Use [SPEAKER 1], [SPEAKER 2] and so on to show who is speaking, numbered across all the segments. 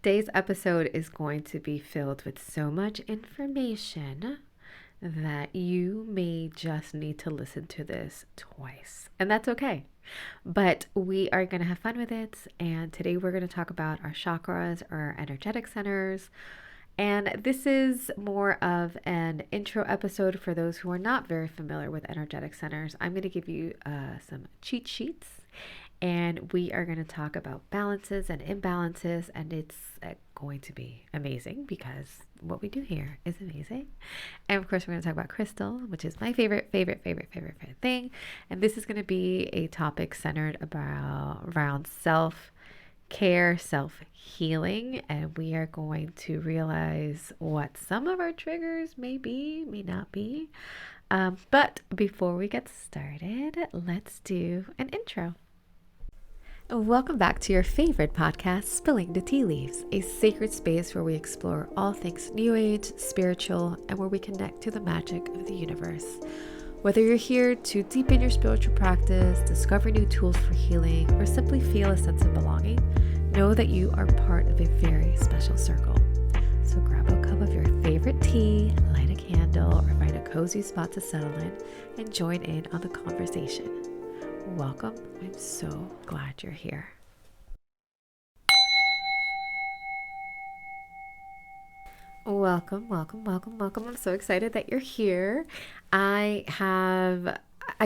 [SPEAKER 1] Today's episode is going to be filled with so much information that you may just need to listen to this twice, and that's okay. But we are going to have fun with it, and today we're going to talk about our chakras, or energetic centers. And this is more of an intro episode for those who are not very familiar with energetic centers. I'm going to give you some cheat sheets, and we are going to talk about balances and imbalances, and it's going to be amazing because what we do here is amazing. And of course, we're going to talk about crystal, which is my favorite thing. And this is going to be a topic centered around self care, self healing, and we are going to realize what some of our triggers may be, may not be. But before we get started, let's do an intro. Welcome back to your favorite podcast, Spilling the Tea Leaves, a sacred space where we explore all things New Age, spiritual, and where we connect to the magic of the universe. Whether you're here to deepen your spiritual practice, discover new tools for healing, or simply feel a sense of belonging, know that you are part of a very special circle. So grab a cup of your favorite tea, light a candle, or find a cozy spot to settle in and join in on the conversation. Welcome. I'm so glad you're here. Welcome. I'm so excited that you're here. I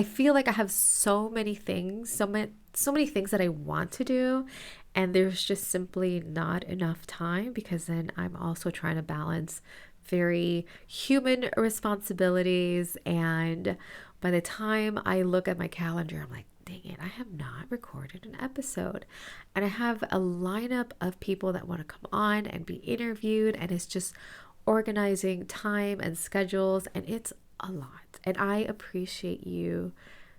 [SPEAKER 1] feel like I have so many things, so many things that I want to do, and there's just simply not enough time, because then I'm also trying to balance very human responsibilities, and by the time I look at my calendar, I'm like, dang it, I have not recorded an episode. And I have a lineup of people that want to come on and be interviewed, and it's just organizing time and schedules, and it's a lot. And I appreciate you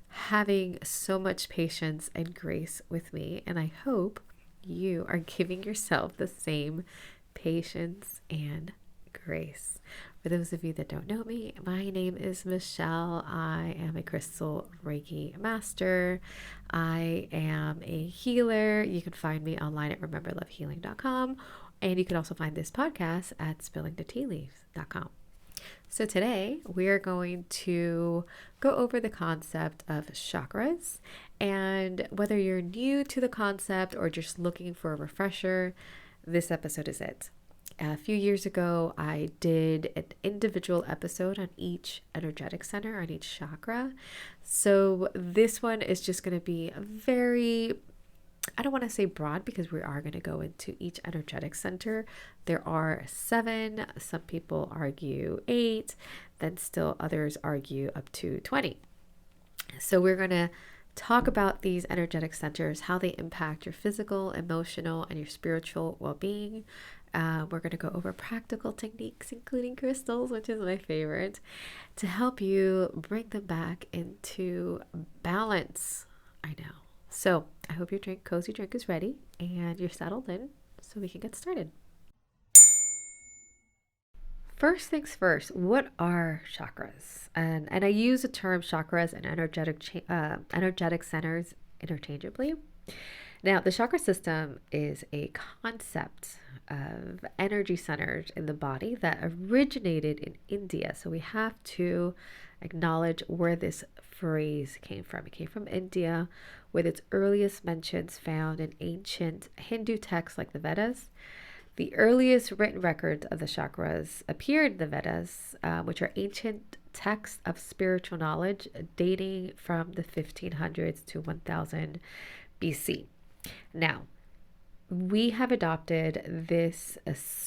[SPEAKER 1] having so much patience and grace with me, and I hope you are giving yourself the same patience and grace. For those of you that don't know me, my name is Michelle. I am a crystal Reiki master. I am a healer. You can find me online at rememberlovehealing.com, and you can also find this podcast at spillingthetealeaves.com. So today we are going to go over the concept of chakras, and whether you're new to the concept or just looking for a refresher, this episode is it. A few years ago, I did an individual episode on each energetic center, on each chakra. So this one is just going to be a very, I don't want to say broad, because we are going to go into each energetic center. There are 7, some people argue 8, then still others argue up to 20. So we're going to talk about these energetic centers, how they impact your physical, emotional, and your spiritual well-being. We're going to go over practical techniques, including crystals, which is my favorite, to help you bring them back into balance. I know. So I hope your cozy drink is ready and you're settled in so we can get started. First things first, what are chakras? And I use the term chakras and energetic centers interchangeably. Now, the chakra system is a concept of energy centers in the body that originated in India. So we have to acknowledge where this phrase came from. It came from India, with its earliest mentions found in ancient Hindu texts like the Vedas. The earliest written records of the chakras appeared in the Vedas, which are ancient texts of spiritual knowledge dating from the 1500s to 1000 BC. Now, we have adopted this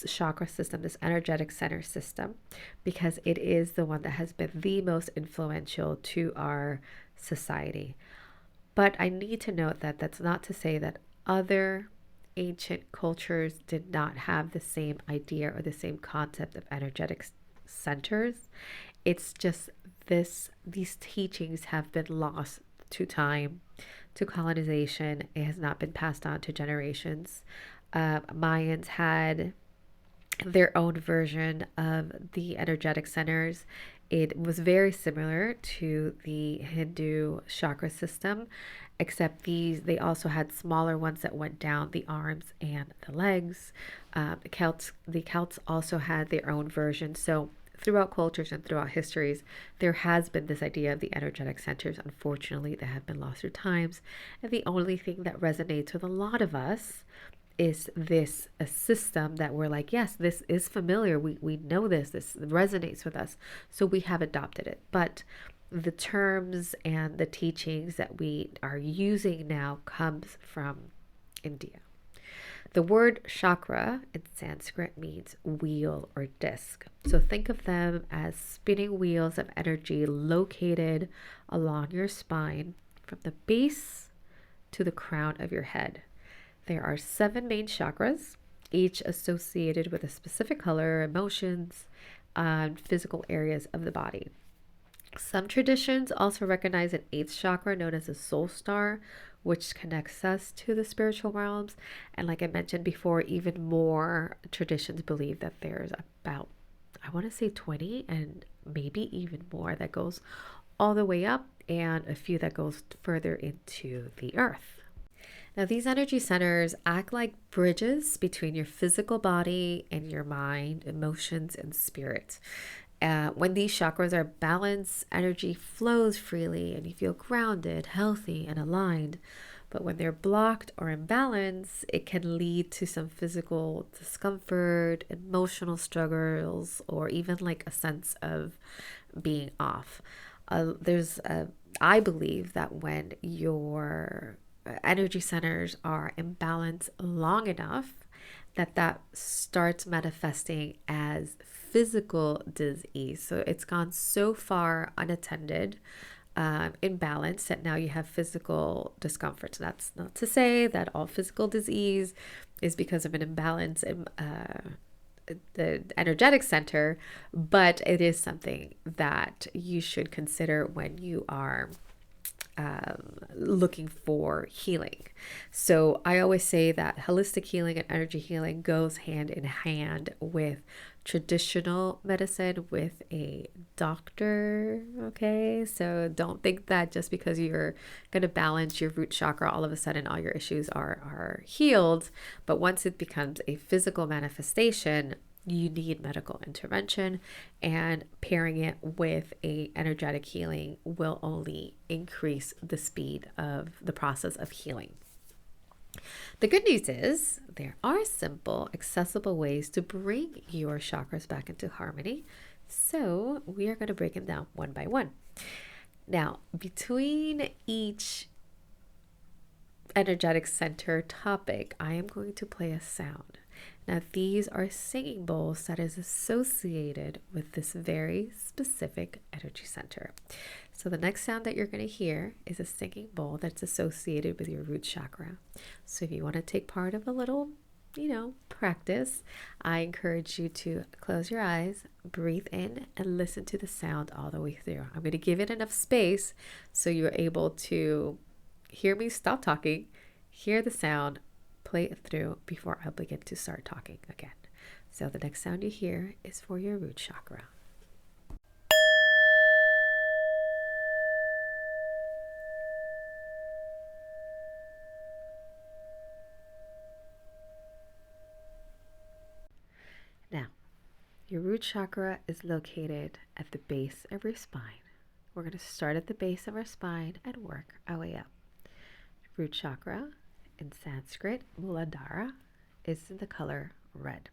[SPEAKER 1] chakra system, this energetic center system, because it is the one that has been the most influential to our society. But I need to note that that's not to say that other ancient cultures did not have the same idea or the same concept of energetic centers. It's just these teachings have been lost to time, to colonization. It has not been passed on to generations. Mayans had their own version of the energetic centers. It was very similar to the Hindu chakra system, except they also had smaller ones that went down the arms and the legs. The Celts also had their own version. So throughout cultures and throughout histories, there has been this idea of the energetic centers. Unfortunately, that have been lost through times. And the only thing that resonates with a lot of us is this a system that we're like, yes, this is familiar. We know this resonates with us. So we have adopted it. But the terms and the teachings that we are using now comes from India. The word chakra in Sanskrit means wheel or disc. So think of them as spinning wheels of energy located along your spine from the base to the crown of your head. There are 7 main chakras, each associated with a specific color, emotions, and physical areas of the body. Some traditions also recognize an 8th chakra known as the soul star, which connects us to the spiritual realms. And like I mentioned before, even more traditions believe that there's about, I want to say 20 and maybe even more that goes all the way up, and a few that goes further into the earth. Now, these energy centers act like bridges between your physical body and your mind, emotions, and spirit. When these chakras are balanced, energy flows freely and you feel grounded, healthy, and aligned. But when they're blocked or imbalanced, it can lead to some physical discomfort, emotional struggles, or even like a sense of being off. I believe that when your energy centers are imbalanced long enough, that starts manifesting as physical disease. So it's gone so far unattended, imbalanced, that now you have physical discomfort. So that's not to say that all physical disease is because of an imbalance in the energetic center, but it is something that you should consider when you are looking for healing. So I always say that holistic healing and energy healing goes hand in hand with traditional medicine with a doctor. Okay, so don't think that just because you're going to balance your root chakra, all of a sudden all your issues are healed. But once it becomes a physical manifestation, you need medical intervention, and pairing it with a energetic healing will only increase the speed of the process of healing. The good news is there are simple, accessible ways to bring your chakras back into harmony. So we are going to break them down one by one. Now, between each energetic center topic, I am going to play a sound. Now, these are singing bowls that is associated with this very specific energy center. So the next sound that you're going to hear is a singing bowl that's associated with your root chakra. So if you want to take part of a little, practice, I encourage you to close your eyes, breathe in, and listen to the sound all the way through. I'm going to give it enough space so you're able to hear me stop talking, hear the sound, play it through before I begin to start talking again. So the next sound you hear is for your root chakra. Now, your root chakra is located at the base of your spine. We're going to start at the base of our spine and work our way up. Root chakra, in Sanskrit, Muladhara, is in the color red.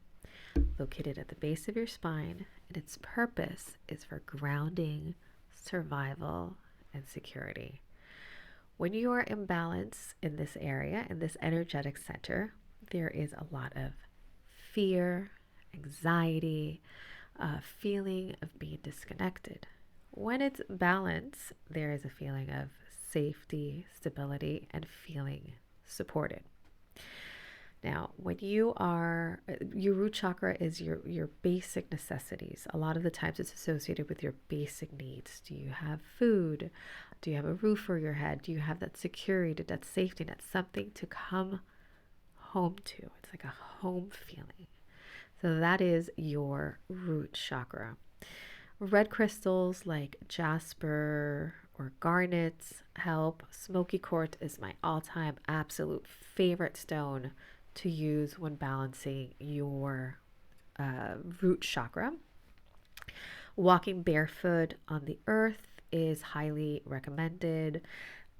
[SPEAKER 1] Located at the base of your spine, and its purpose is for grounding, survival, and security. When you are imbalanced in this area, in this energetic center, there is a lot of fear, anxiety, a feeling of being disconnected. When it's balanced, there is a feeling of safety, stability, and feeling supported. Now, when your root chakra is your basic necessities. A lot of the times it's associated with your basic needs. Do you have food? Do you have a roof over your head? Do you have that security, that safety net, something to come home to? It's like a home feeling. So that is your root chakra. Red crystals like jasper, or garnets help. Smoky quartz is my all-time absolute favorite stone to use when balancing your root chakra. Walking barefoot on the earth is highly recommended,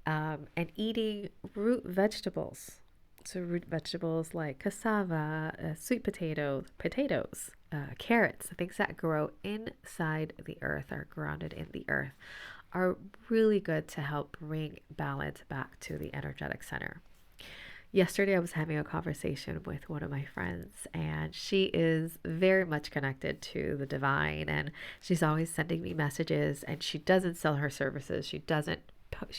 [SPEAKER 1] and eating root vegetables. So root vegetables like cassava, sweet potatoes, carrots, things that grow inside the earth, are grounded in the earth, are really good to help bring balance back to the energetic center. Yesterday, I was having a conversation with one of my friends, and she is very much connected to the divine, and she's always sending me messages. And she doesn't sell her services. She doesn't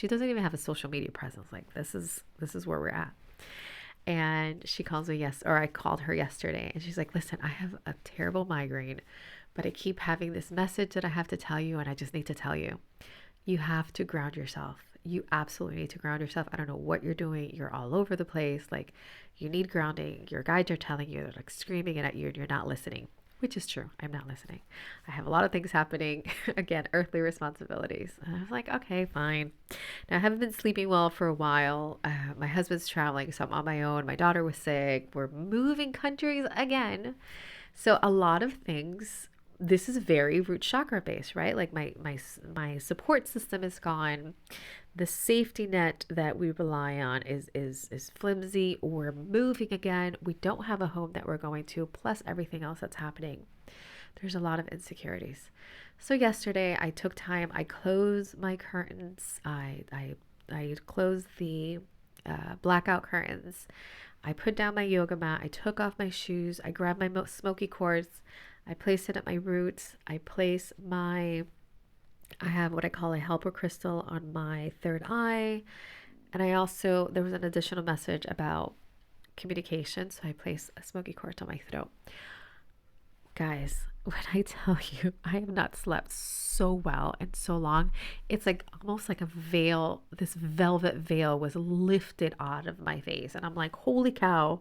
[SPEAKER 1] even have a social media presence. Like this is where we're at. And she calls me I called her yesterday, and she's like, "Listen, I have a terrible migraine, but I keep having this message that I have to tell you, and I just need to tell you. You have to ground yourself. You absolutely need to ground yourself. I don't know what you're doing. You're all over the place. Like, you need grounding. Your guides are telling you, they're like screaming it at you, and you're not listening," which is true. I'm not listening. I have a lot of things happening. Again, earthly responsibilities. And I was like, okay, fine. Now, I haven't been sleeping well for a while. My husband's traveling, so I'm on my own. My daughter was sick. We're moving countries again. So a lot of things, this is very root chakra based, right? Like my support system is gone. The safety net that we rely on is flimsy. We're moving again. We don't have a home that we're going to, plus everything else that's happening. There's a lot of insecurities. So yesterday I took time. I closed my curtains. I closed the blackout curtains. I put down my yoga mat. I took off my shoes. I grabbed my smoky quartz. I placed it at my roots. I have what I call a helper crystal on my third eye. And there was an additional message about communication. So I placed a smoky quartz on my throat. Guys, when I tell you, I have not slept so well in so long, it's like almost like a veil, this velvet veil was lifted out of my face. And I'm like, holy cow,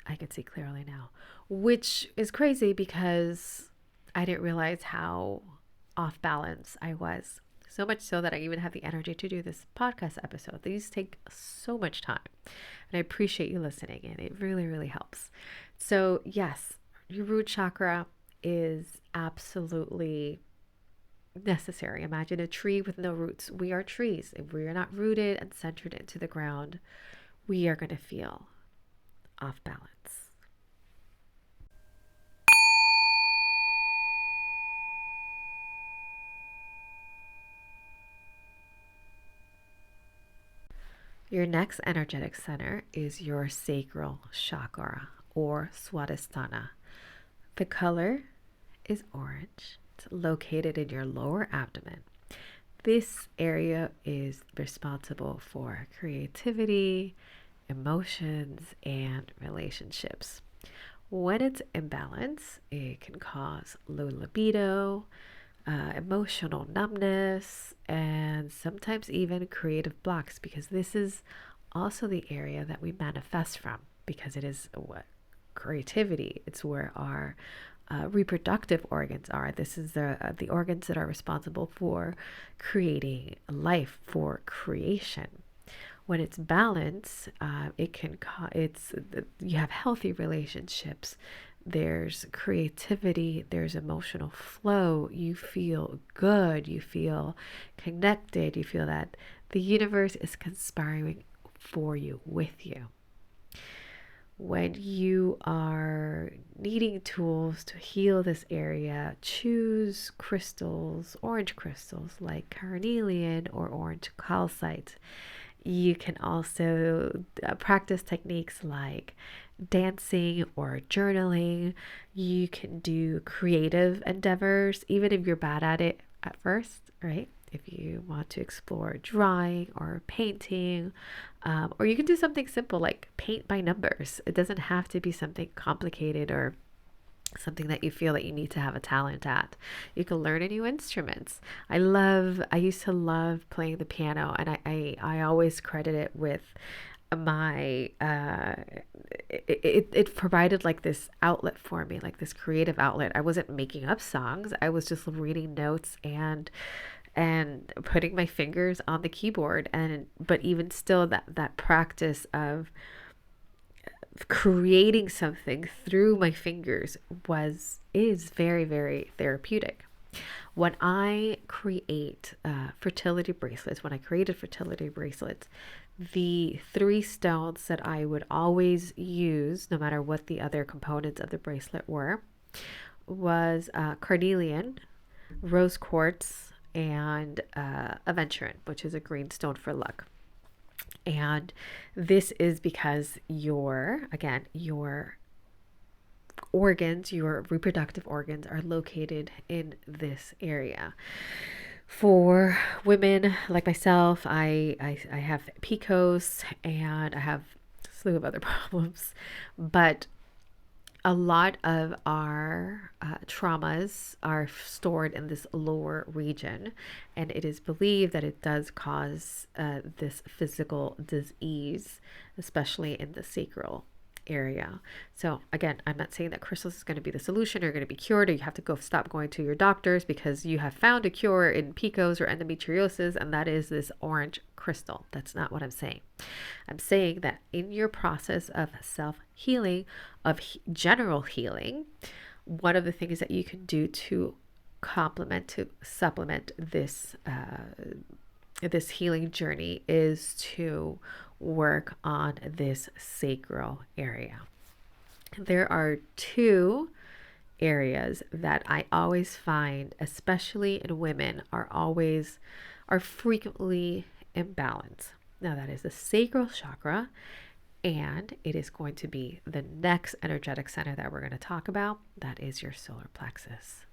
[SPEAKER 1] I can see clearly now, which is crazy because I didn't realize how off balance I was. So much so that I even have the energy to do this podcast episode. These take so much time, and I appreciate you listening, and it really, really helps. So yes, your root chakra is absolutely necessary. Imagine a tree with no roots. We are trees. If we are not rooted and centered into the ground, we are going to feel off balance. Your next energetic center is your sacral chakra, or Swadhisthana. The color is orange. It's located in your lower abdomen. This area is responsible for creativity, emotions, and relationships. When it's imbalanced, it can cause low libido, emotional numbness, and sometimes even creative blocks, because this is also the area that we manifest from, because it is what creativity. It's where our reproductive organs are. This is the organs that are responsible for creating life, for creation. When it's balanced, you have healthy relationships. There's creativity, there's emotional flow. You feel good, you feel connected, you feel that the universe is conspiring for you, with you. When you are needing tools to heal this area, choose crystals, orange crystals like carnelian or orange calcite. You can also practice techniques like dancing or journaling. You can do creative endeavors, even if you're bad at it at first, right? If you want to explore drawing or painting, or you can do something simple like paint by numbers. It doesn't have to be something complicated or something that you feel that you need to have a talent at. You can learn a new instruments. I used to love playing the piano, and I always credit it with my it provided like this outlet for me, like this creative outlet. I wasn't making up songs. I was just reading notes and and putting my fingers on the keyboard. But even still, that practice of creating something through my fingers is very, very therapeutic. When I create fertility bracelets, when I created fertility bracelets, the three stones that I would always use, no matter what the other components of the bracelet were, was carnelian, rose quartz, and aventurine, which is a green stone for luck. And this is because your organs, your reproductive organs, are located in this area. For women like myself, I have PCOS and I have a slew of other problems, but a lot of our traumas are stored in this lower region, and it is believed that it does cause this physical disease, especially in the sacral area. So again, I'm not saying that crystals is going to be the solution or going to be cured, or you have to stop going to your doctors because you have found a cure in PCOS or endometriosis, and that is this orange crystal. That's not what I'm saying. I'm saying that in your process of self-healing, of general healing, one of the things that you can do to supplement this this healing journey is to work on this sacral area. There are two areas that I always find, especially in women, are frequently imbalanced. Now that is the sacral chakra, and it is going to be the next energetic center that we're going to talk about. That is your solar plexus.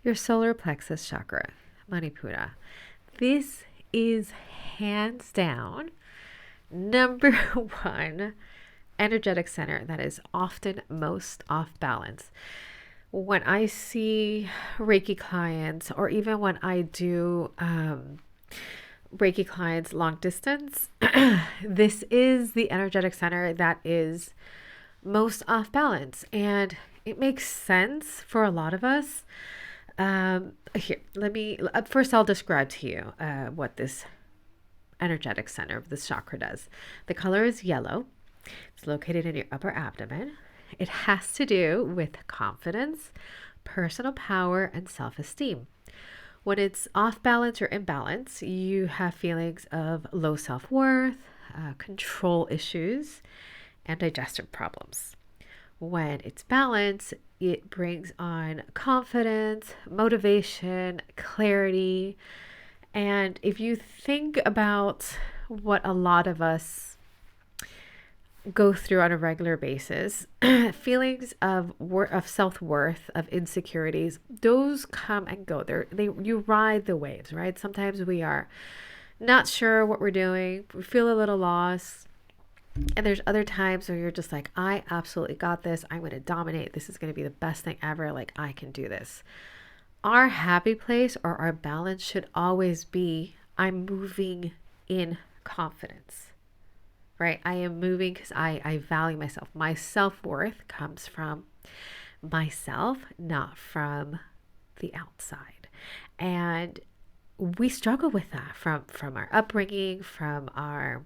[SPEAKER 1] Your solar plexus chakra, Manipura. This is hands down number one energetic center that is often most off balance. When I see Reiki clients, or even when I do Reiki clients long distance, this is the energetic center that is most off balance. And it makes sense for a lot of us. Here, first I'll describe to you what this energetic center of this chakra does. The color is yellow. It's located in your upper abdomen. It has to do with confidence, personal power, and self-esteem. When it's off balance or imbalance, you have feelings of low self-worth, control issues, and digestive problems. When it's balanced, it brings on confidence, motivation, clarity. And if you think about what a lot of us go through on a regular basis, feelings of self-worth, of insecurities, those come and go. You ride the waves, right? Sometimes we are not sure what we're doing. We feel a little lost. And there's other times where you're just like, I absolutely got this. I'm going to dominate. This is going to be the best thing ever. Like, I can do this. Our happy place or our balance should always be, I'm moving in confidence, right? I am moving because I value myself. My self-worth comes from myself, not from the outside. And we struggle with that from our upbringing, from our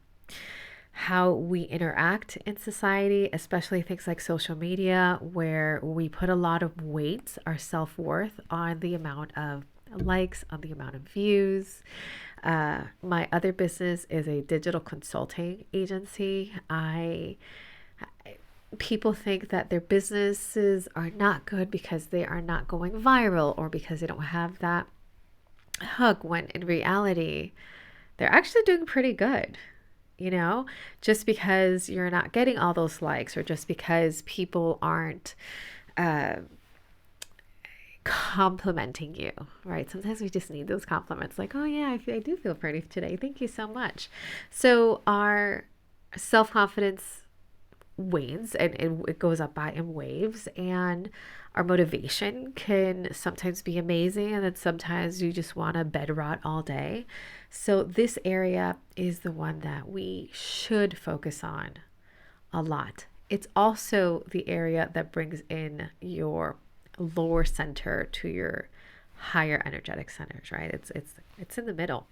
[SPEAKER 1] how we interact in society, especially things like social media, where we put a lot of weight, our self-worth, on the amount of likes, on the amount of views. My other business is a digital consulting agency. People think that their businesses are not good because they are not going viral or because they don't have that hook, when in reality, they're actually doing pretty good. Just because you're not getting all those likes, or just because people aren't complimenting you, right? Sometimes we just need those compliments, like, oh yeah, I do feel pretty today. Thank you so much. So our self-confidence wanes and it goes up by in waves, and our motivation can sometimes be amazing, and then sometimes you just want to bed rot all day. So this area is the one that we should focus on a lot. It's also the area that brings in your lower center to your higher energetic centers, right? It's in the middle.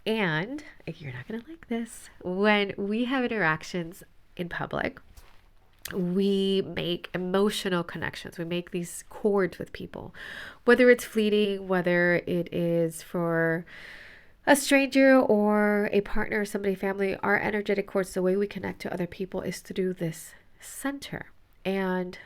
[SPEAKER 1] And you're not going to like this, when we have interactions in public, we make emotional connections. We make these cords with people, whether it's fleeting, whether it is for a stranger or a partner, somebody, family. Our energetic cords, the way we connect to other people is to do this center. And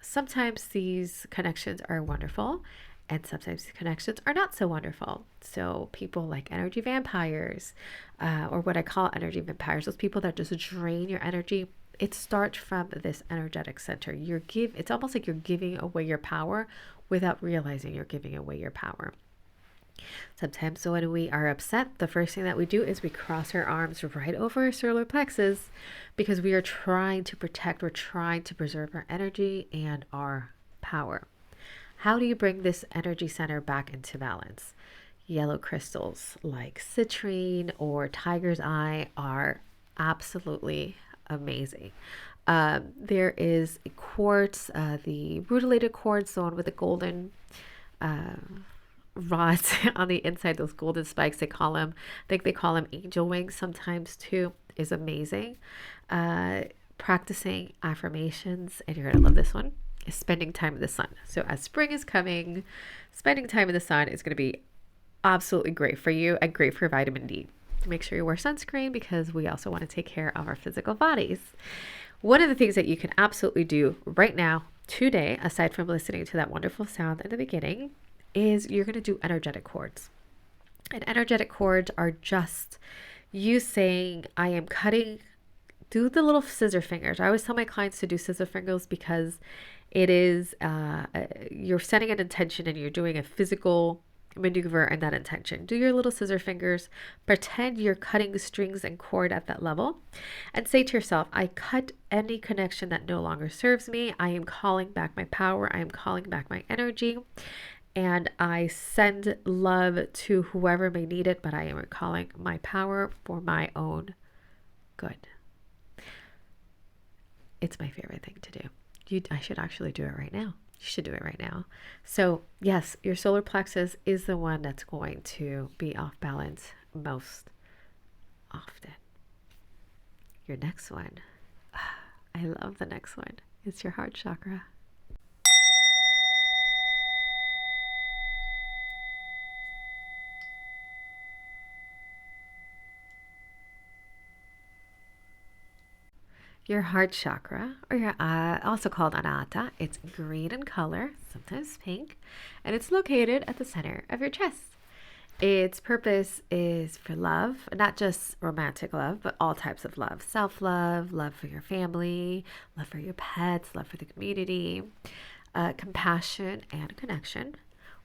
[SPEAKER 1] sometimes these connections are wonderful, and sometimes the connections are not so wonderful. So people like energy vampires, or what I call energy vampires, those people that just drain your energy. It starts from this energetic center. It's almost like you're giving away your power without realizing you're giving away your power. Sometimes when we are upset, the first thing that we do is we cross our arms right over our solar plexus, because we are trying to protect, we're trying to preserve our energy and our power. How do you bring this energy center back into balance? Yellow crystals like citrine or tiger's eye are absolutely amazing. There is a quartz, the rutilated quartz, the one with the golden rods on the inside, those golden spikes, I think they call them angel wings sometimes too, is amazing. Practicing affirmations, and you're gonna love this one, is spending time in the sun. So as spring is coming, spending time in the sun is going to be absolutely great for you and great for vitamin D. Make sure you wear sunscreen, because we also want to take care of our physical bodies. One of the things that you can absolutely do right now, today, aside from listening to that wonderful sound in the beginning, is you're going to do energetic cords. And energetic cords are just you saying, I am cutting, do the little scissor fingers. I always tell my clients to do scissor fingers, because it is, you're setting an intention and you're doing a physical maneuver in that intention. Do your little scissor fingers, pretend you're cutting strings and cord at that level, and say to yourself, I cut any connection that no longer serves me. I am calling back my power. I am calling back my energy. And I send love to whoever may need it, but I am calling my power for my own good. It's my favorite thing to do. I should actually do it right now. You should do it right now. So yes, your solar plexus is the one that's going to be off balance most often. Your next one, I love the next one. It's your heart chakra. Your heart chakra, or your also called anahata, it's green in color, sometimes pink, and it's located at the center of your chest. Its purpose is for love, not just romantic love, but all types of love. Self-love, love for your family, love for your pets, love for the community, compassion, and connection.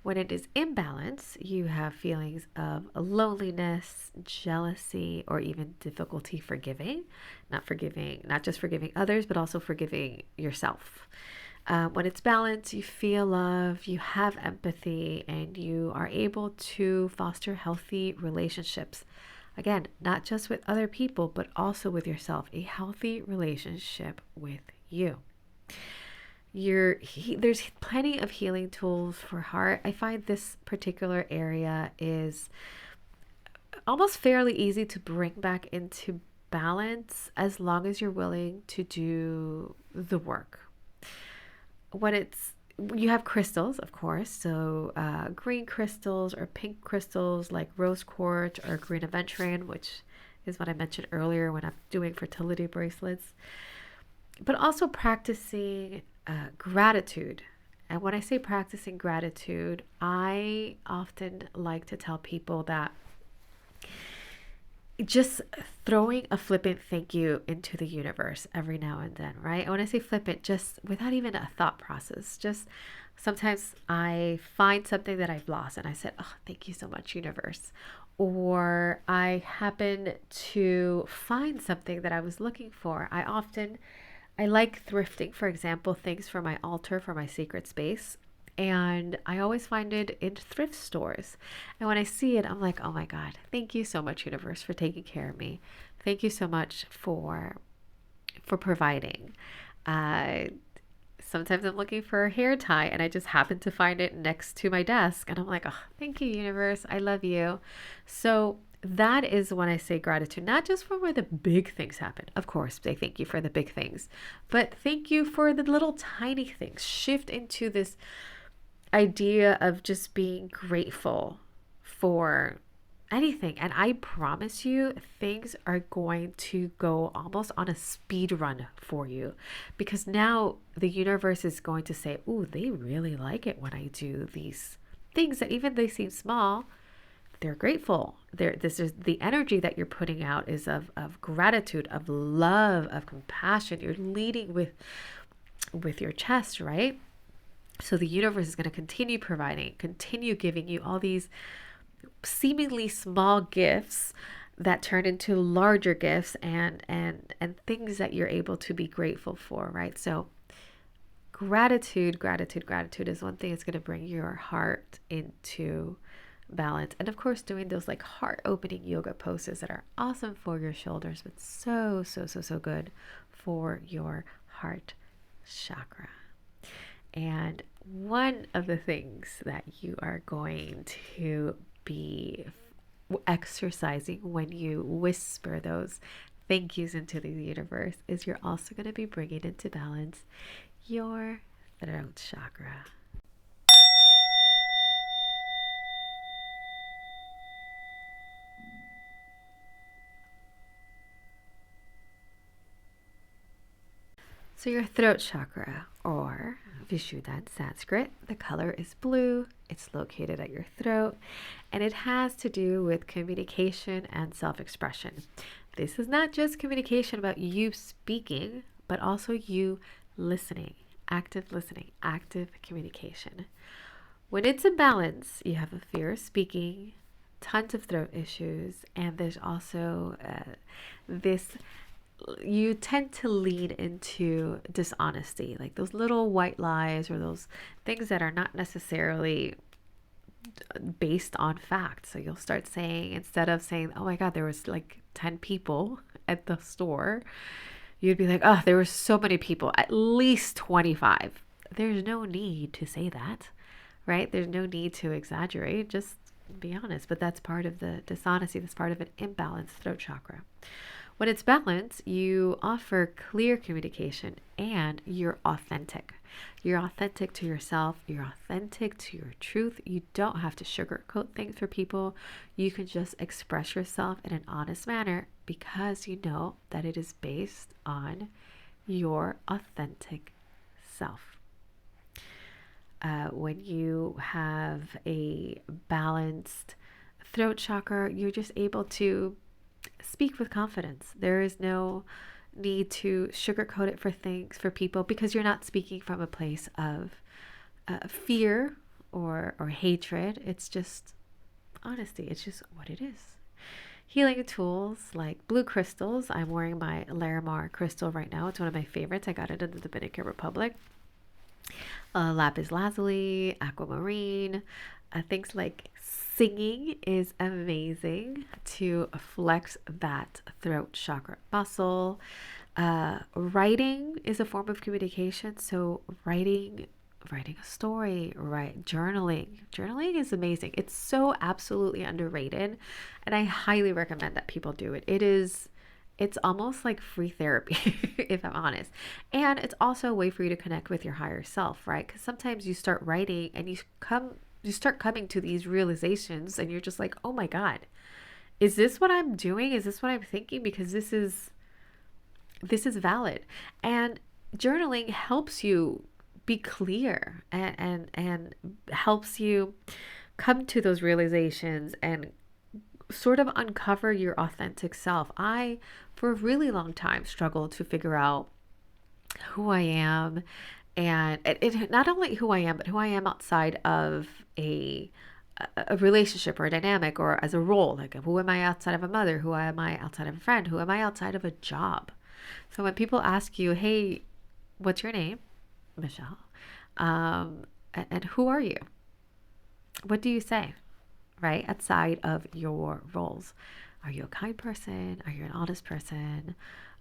[SPEAKER 1] When it is imbalance, you have feelings of loneliness, jealousy, or even difficulty forgiving. Not just forgiving others, but also forgiving yourself. When it's balanced, you feel love, you have empathy, and you are able to foster healthy relationships. Again, not just with other people, but also with yourself. A healthy relationship with you. There's plenty of healing tools for heart. I find this particular area is almost fairly easy to bring back into balance, as long as you're willing to do the work. You have crystals, of course, so green crystals or pink crystals like rose quartz or green aventurine, which is what I mentioned earlier when I'm doing fertility bracelets. But also practicing gratitude. And when I say practicing gratitude, I often like to tell people that just throwing a flippant thank you into the universe every now and then, right? And when I say flippant, just without even a thought process, just sometimes I find something that I've lost and I said, oh, thank you so much, universe. Or I happen to find something that I was looking for. I often I like thrifting, for example, things for my altar, for my sacred space. And I always find it in thrift stores. And when I see it, I'm like, oh my God, thank you so much, universe, for taking care of me. Thank you so much for providing. Uh, Sometimes I'm looking for a hair tie and I just happen to find it next to my desk. And I'm like, oh, thank you, universe. I love you. So that is when I say gratitude, not just for where the big things happen. Of course, I thank you for the big things, but thank you for the little tiny things. Shift into this idea of just being grateful for anything. And I promise you, things are going to go almost on a speed run for you because now the universe is going to say, ooh, they really like it when I do these things that even they seem small. They're grateful. This is the energy that you're putting out is of gratitude, of love, of compassion. You're leading with your chest, right? So the universe is going to continue providing, continue giving you all these seemingly small gifts that turn into larger gifts and things that you're able to be grateful for, right? So gratitude is one thing that's going to bring your heart into balance. And of course, doing those like heart opening yoga poses that are awesome for your shoulders, but so good for your heart chakra. And one of the things that you are going to be exercising when you whisper those thank yous into the universe is you're also going to be bringing into balance your throat chakra. So your throat chakra, or Vishuddha in Sanskrit, the color is blue. It's located at your throat, and it has to do with communication and self-expression. This is not just communication about you speaking, but also you listening, active communication. When it's in balance, you have a fear of speaking, tons of throat issues, and there's also this you tend to lean into dishonesty, like those little white lies or those things that are not necessarily based on fact. So you'll start saying, instead of saying, oh my God, there was like 10 people at the store, you'd be like, oh, there were so many people, at least 25. There's no need to say that, right? There's no need to exaggerate. Just be honest. But that's part of the dishonesty. That's part of an imbalanced throat chakra. When it's balanced, you offer clear communication and you're authentic. You're authentic to yourself. You're authentic to your truth. You don't have to sugarcoat things for people. You can just express yourself in an honest manner because you know that it is based on your authentic self. When you have a balanced throat chakra, you're just able to speak with confidence. There is no need to sugarcoat it for people because you're not speaking from a place of fear or hatred. It's just honesty. It's just what it is. Healing tools like blue crystals. I'm wearing my Larimar crystal right now. It's one of my favorites. I got it in the Dominican Republic. Lapis lazuli, aquamarine, things like singing is amazing to flex that throat chakra muscle. Writing is a form of communication. So writing a story, right? Journaling is amazing. It's so absolutely underrated, and I highly recommend that people do it. It's almost like free therapy, if I'm honest. And it's also a way for you to connect with your higher self, right? Because sometimes you start writing and you start coming to these realizations and you're just like, oh my God, is this what I'm doing? Is this what I'm thinking? Because this is valid. And journaling helps you be clear and helps you come to those realizations and sort of uncover your authentic self. I, for a really long time, struggled to figure out who I am, and it not only who I am, but who I am outside of a relationship or a dynamic or as a role. Like, who am I outside of a mother? Who am I outside of a friend? Who am I outside of a job? So when people ask you, hey, what's your name? Michelle. And who are you? What do you say, right? Outside of your roles. Are you a kind person? Are you an honest person?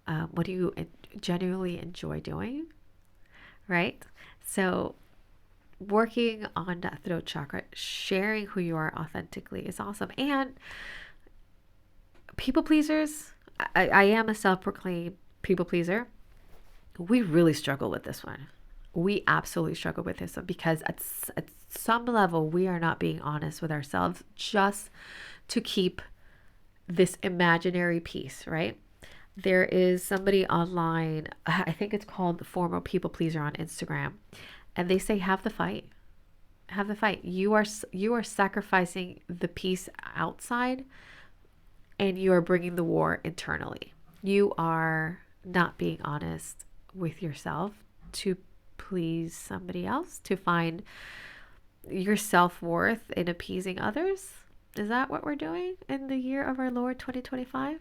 [SPEAKER 1] What do you genuinely enjoy doing, right? So working on that throat chakra, sharing who you are authentically is awesome. And people pleasers, I am a self-proclaimed people pleaser. We really struggle with this one. We absolutely struggle with this one because at some level, we are not being honest with ourselves just to keep this imaginary peace, right? There is somebody online, I think it's called the former people pleaser on Instagram, and they say have the fight. Have the fight. You are sacrificing the peace outside and you are bringing the war internally. You are not being honest with yourself to please somebody else, to find your self-worth in appeasing others. Is that what we're doing in the year of our Lord 2025?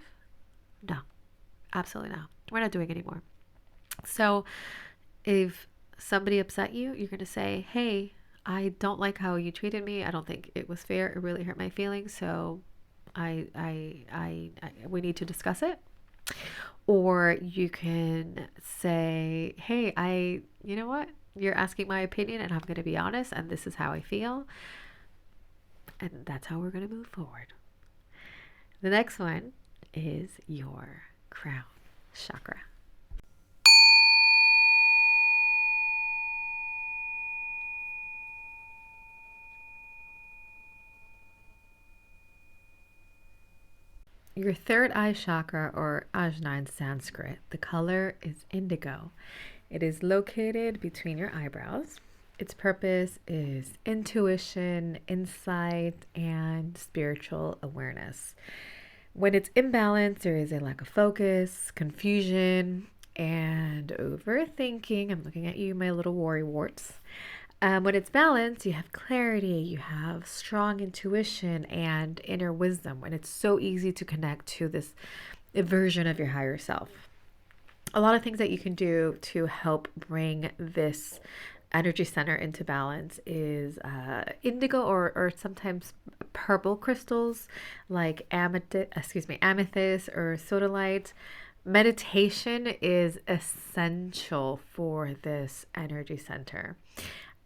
[SPEAKER 1] No, absolutely not. We're not doing it anymore. So if somebody upset you, you're going to say, hey, I don't like how you treated me. I don't think it was fair. It really hurt my feelings. So we need to discuss it. Or you can say, hey, you know what? You're asking my opinion and I'm going to be honest. And this is how I feel. And that's how we're going to move forward. The next one is your crown chakra. Your third eye chakra, or ajna in Sanskrit, the color is indigo. It is located between your eyebrows. Its purpose is intuition, insight, and spiritual awareness. When it's imbalanced, there is a lack of focus, confusion, and overthinking. I'm looking at you, my little worry warts. When it's balanced, you have clarity, you have strong intuition and inner wisdom. When it's so easy to connect to this version of your higher self. A lot of things that you can do to help bring this energy center into balance is indigo or sometimes purple crystals like amethyst or sodalite. Meditation is essential for this energy center,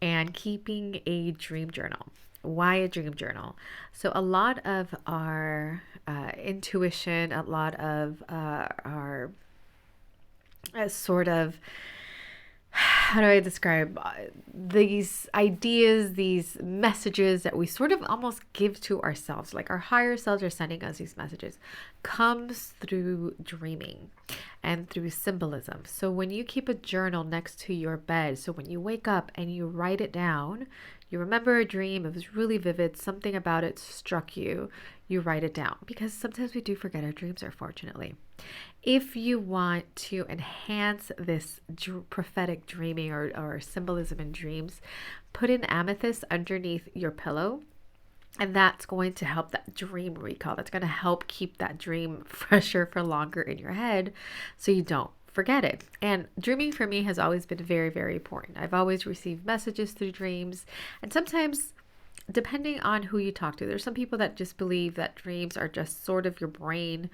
[SPEAKER 1] and keeping a dream journal. Why a dream journal? So a lot of our intuition, a lot of our sort of, how do I describe these ideas, these messages that we sort of almost give to ourselves, like our higher selves are sending us these messages, comes through dreaming and through symbolism. So when you keep a journal next to your bed, so when you wake up and you write it down, you remember a dream, it was really vivid, something about it struck you, you write it down, because sometimes we do forget our dreams, unfortunately. If you want to enhance this prophetic dreaming or symbolism in dreams, put an amethyst underneath your pillow, and that's going to help that dream recall. That's going to help keep that dream fresher for longer in your head so you don't forget it. And dreaming for me has always been very, very important. I've always received messages through dreams, and sometimes depending on who you talk to, there's some people that just believe that dreams are just sort of your brain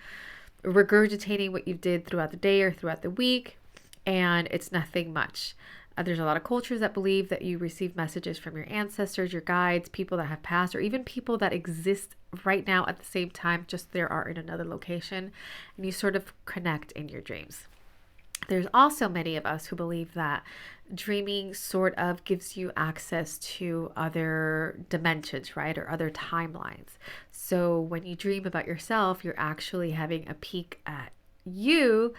[SPEAKER 1] regurgitating what you did throughout the day or throughout the week, and it's nothing much. There's a lot of cultures that believe that you receive messages from your ancestors, your guides, people that have passed, or even people that exist right now at the same time, just they are in another location, and you sort of connect in your dreams. There's also many of us who believe that dreaming sort of gives you access to other dimensions, right? Or other timelines. So when you dream about yourself, you're actually having a peek at you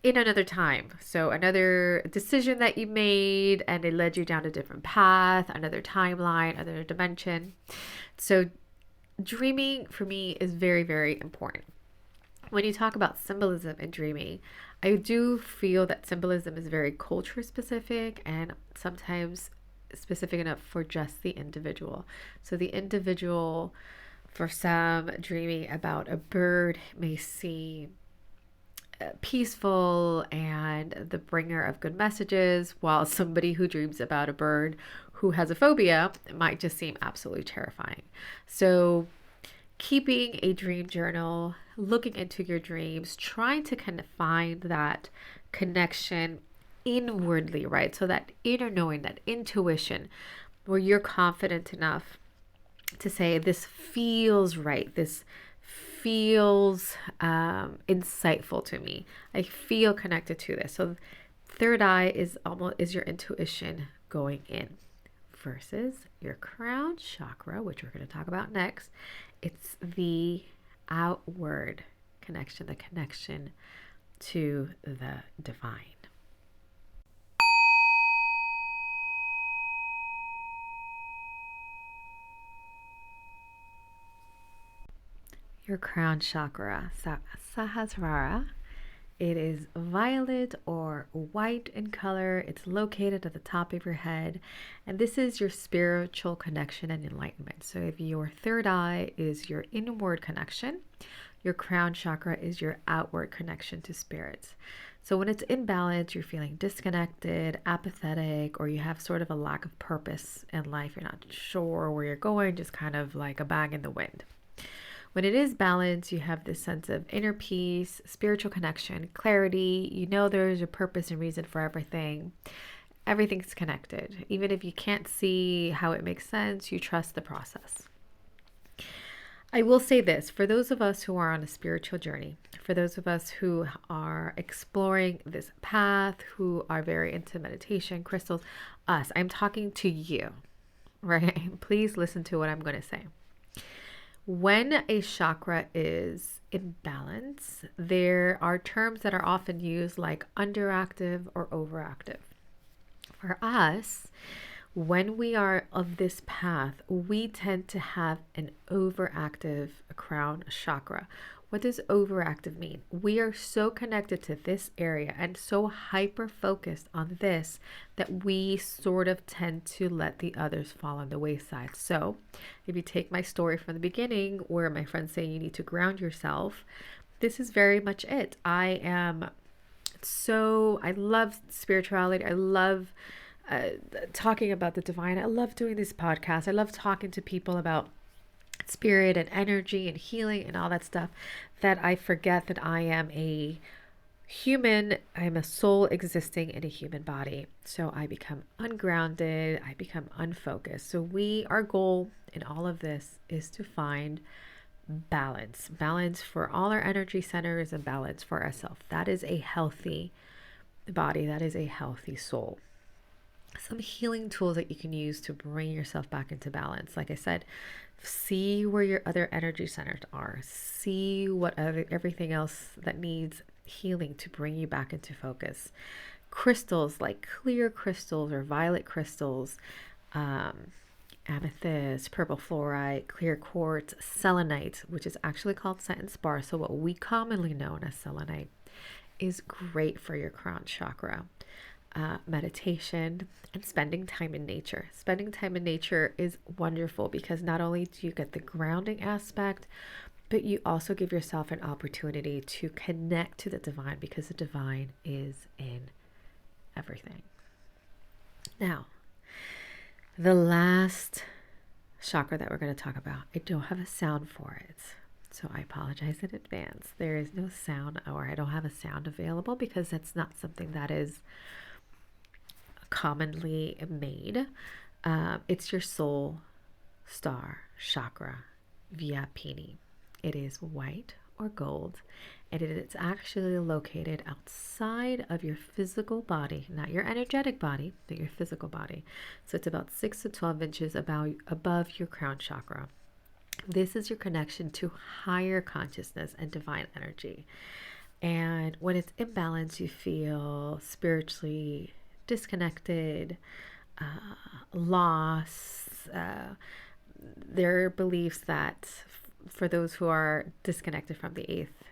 [SPEAKER 1] in another time. So another decision that you made and it led you down a different path, another timeline, another dimension. So dreaming for me is very, very important. When you talk about symbolism in dreaming, I do feel that symbolism is very culture specific and sometimes specific enough for just the individual. So the individual, for some, dreaming about a bird may see peaceful and the bringer of good messages, while somebody who dreams about a bird who has a phobia might just seem absolutely terrifying. So, keeping a dream journal, looking into your dreams, trying to kind of find that connection inwardly, right? So, that inner knowing, that intuition, where you're confident enough to say, this feels right. This feels insightful to me. I feel connected to this. So third eye is your intuition going in versus your crown chakra, which we're going to talk about next. It's the outward connection, the connection to the divine. Your crown chakra, Sahasrara. It is violet or white in color. It's located at the top of your head. And this is your spiritual connection and enlightenment. So if your third eye is your inward connection, your crown chakra is your outward connection to spirit. So when it's in balance, you're feeling disconnected, apathetic, or you have sort of a lack of purpose in life. You're not sure where you're going, just kind of like a bag in the wind. When it is balanced, you have this sense of inner peace, spiritual connection, clarity. You know there's a purpose and reason for everything. Everything's connected. Even if you can't see how it makes sense, you trust the process. I will say this, for those of us who are on a spiritual journey, for those of us who are exploring this path, who are very into meditation, crystals, I'm talking to you, right? Please listen to what I'm going to say. When a chakra is in balance, there are terms that are often used like underactive or overactive. For us, when we are of this path, we tend to have an overactive crown chakra. What does overactive mean? We are so connected to this area and so hyper focused on this that we sort of tend to let the others fall on the wayside. So if you take my story from the beginning where my friends say you need to ground yourself, this is very much it. I love spirituality. I love talking about the divine. I love doing this podcast. I love talking to people about spirit and energy and healing and all that stuff, that I forget that I am a human. I'm a soul existing in a human body. So I become ungrounded. I become unfocused. So our goal in all of this is to find balance for all our energy centers and balance for ourselves. That is a healthy body. That is a healthy soul. Some healing tools that you can use to bring yourself back into balance. Like I said, see where your other energy centers are. See what everything else that needs healing to bring you back into focus. Crystals like clear crystals or violet crystals, amethyst, purple fluorite, clear quartz, selenite, which is actually called satin spar. So what we commonly know as selenite is great for your crown chakra. Meditation and spending time in nature. Spending time in nature is wonderful because not only do you get the grounding aspect, but you also give yourself an opportunity to connect to the divine, because the divine is in everything. Now, the last chakra that we're going to talk about, I don't have a sound for it. So I apologize in advance. There is no sound, or I don't have a sound available because that's not something that is commonly made. It's your soul star chakra, Vyapini. It is white or gold, and it is actually located outside of your physical body, not your energetic body, but your physical body. So it's about 6 to 12 inches above your crown chakra. This is your connection to higher consciousness and divine energy. And when it's imbalanced, you feel spiritually disconnected, lost. There are beliefs that for those who are disconnected from the eighth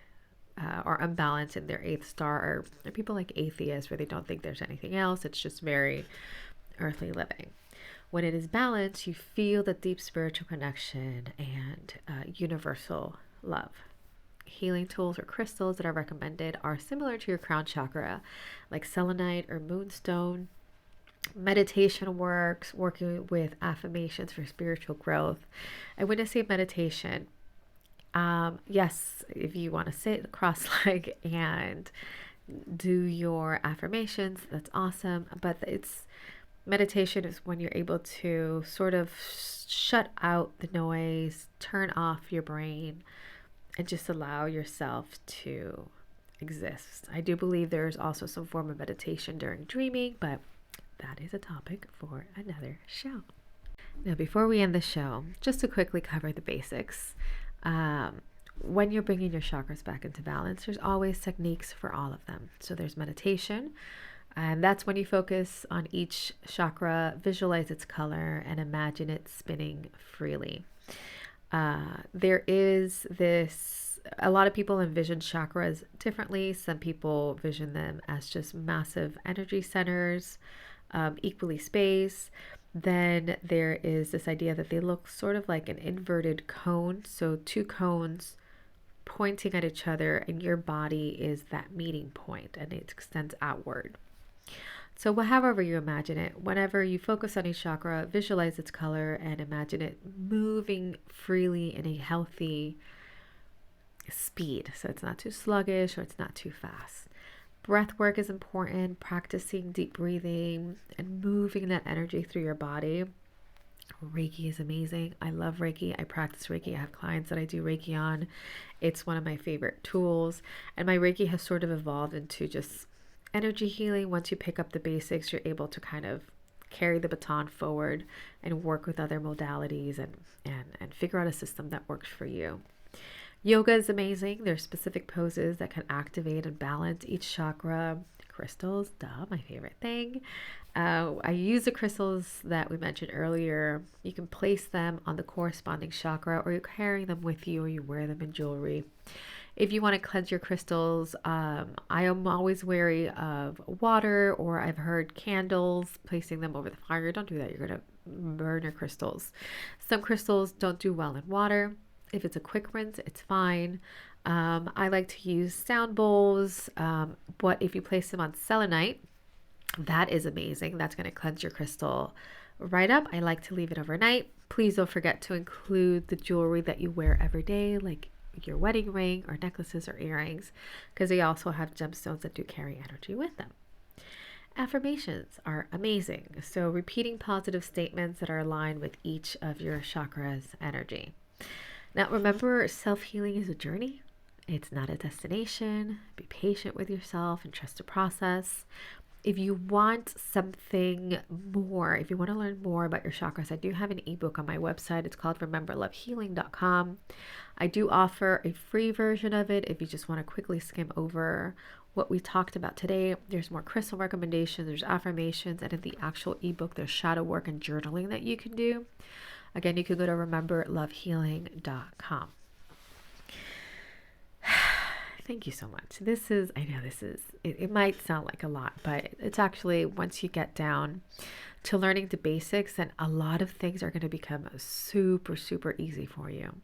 [SPEAKER 1] or unbalanced in their eighth star are people like atheists, where they don't think there's anything else. It's just very earthly living. When it is balanced, you feel the deep spiritual connection and universal love. healing tools or crystals that are recommended are similar to your crown chakra, like selenite or moonstone. Meditation works, working with affirmations for spiritual growth. And when I say meditation, yes, if you want to sit cross-legged and do your affirmations, that's awesome. But it's meditation is when you're able to sort of shut out the noise, turn off your brain, and just allow yourself to exist. I do believe there's also some form of meditation during dreaming, but that is a topic for another show. Now, before we end the show, just to quickly cover the basics. When you're bringing your chakras back into balance, there's always techniques for all of them. So there's meditation, and that's when you focus on each chakra, visualize its color, and imagine it spinning freely. There is this, a lot of people envision chakras differently. Some people vision them as just massive energy centers, equally spaced. Then there is this idea that they look sort of like an inverted cone. So two cones pointing at each other, and your body is that meeting point and it extends outward. So however you imagine it, whenever you focus on each chakra, visualize its color and imagine it moving freely in a healthy speed. So it's not too sluggish or it's not too fast. Breath work is important, practicing deep breathing and moving that energy through your body. Reiki is amazing. I love Reiki. I practice Reiki. I have clients that I do Reiki on. It's one of my favorite tools. And my Reiki has sort of evolved into just energy healing. Once you pick up the basics, you're able to kind of carry the baton forward and work with other modalities and figure out a system that works for you. Yoga is amazing. There's specific poses that can activate and balance each chakra. Crystals, duh, my favorite thing. I use the crystals that we mentioned earlier. You can place them on the corresponding chakra, or you're carrying them with you, or you wear them in jewelry. If you want to cleanse your crystals, I am always wary of water, or I've heard candles, placing them over the fire. Don't do that. You're going to burn your crystals. Some crystals don't do well in water. If it's a quick rinse, it's fine. I like to use sound bowls, but if you place them on selenite, that is amazing. That's going to cleanse your crystal right up. I like to leave it overnight. Please don't forget to include the jewelry that you wear every day, like your wedding ring or necklaces or earrings, because they also have gemstones that do carry energy with them. Affirmations are amazing. So repeating positive statements that are aligned with each of your chakras' energy. Now, remember, self-healing is a journey. It's not a destination. Be patient with yourself and trust the process. If you want something more, if you want to learn more about your chakras, I do have an ebook on my website. It's called rememberlovehealing.com. I do offer a free version of it if you just want to quickly skim over what we talked about today. There's more crystal recommendations, there's affirmations, and in the actual ebook, there's shadow work and journaling that you can do. Again, you can go to rememberlovehealing.com. Thank you so much. It might sound like a lot, but it's actually, once you get down to learning the basics, then a lot of things are going to become super, super easy for you.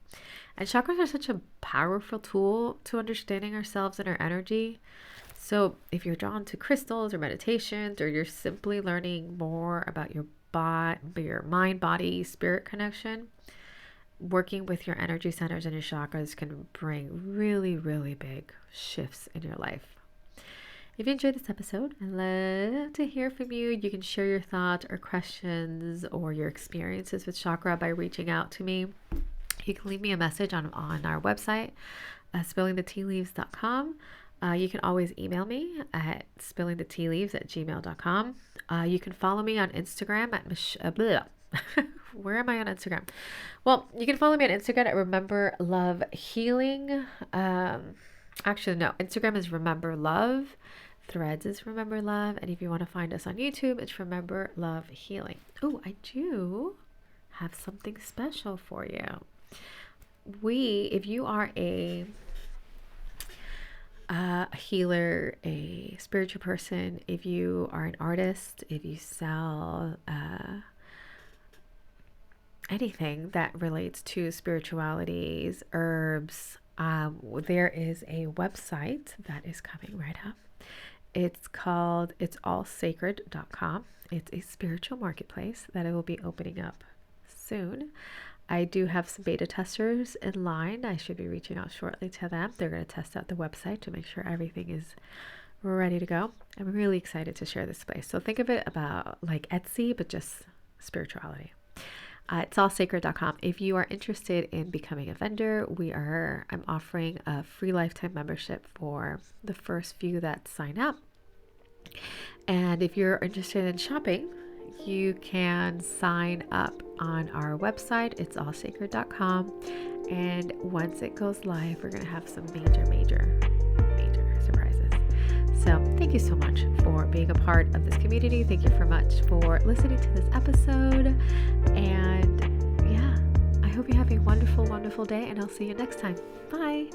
[SPEAKER 1] And chakras are such a powerful tool to understanding ourselves and our energy. So if you're drawn to crystals or meditations, or you're simply learning more about your mind, body, spirit connection, working with your energy centers and your chakras can bring really, really big shifts in your life. If you enjoyed this episode, I'd love to hear from you. You can share your thoughts or questions or your experiences with chakra by reaching out to me. You can leave me a message on our website, spillingthetealeaves.com. You can always email me at spillingthetealeaves@gmail.com. You can follow me on Instagram at where am I on Instagram? Well, you can follow me on Instagram at Remember Love Healing. Actually, no, Instagram is Remember Love. Threads is Remember Love. And if you want to find us on YouTube, it's Remember Love Healing. Oh, I do have something special for you. If you are a healer, a spiritual person, if you are an artist, if you sell anything that relates to spiritualities, herbs, There is a website that is coming right up. It's called itsallsacred.com. It's a spiritual marketplace that I will be opening up soon. I do have some beta testers in line. I should be reaching out shortly to them. They're going to test out the website to make sure everything is ready to go. I'm really excited to share this place. So think of it about like Etsy, but just spirituality. It's allsacred.com. If you are interested in becoming a vendor, I'm offering a free lifetime membership for the first few that sign up. And if you're interested in shopping, you can sign up on our website. It's allsacred.com. And once it goes live, we're going to have some major surprises. So thank you so much for being a part of this community. Thank you so much for listening to this episode. And yeah, I hope you have a wonderful day, and I'll see you next time. Bye.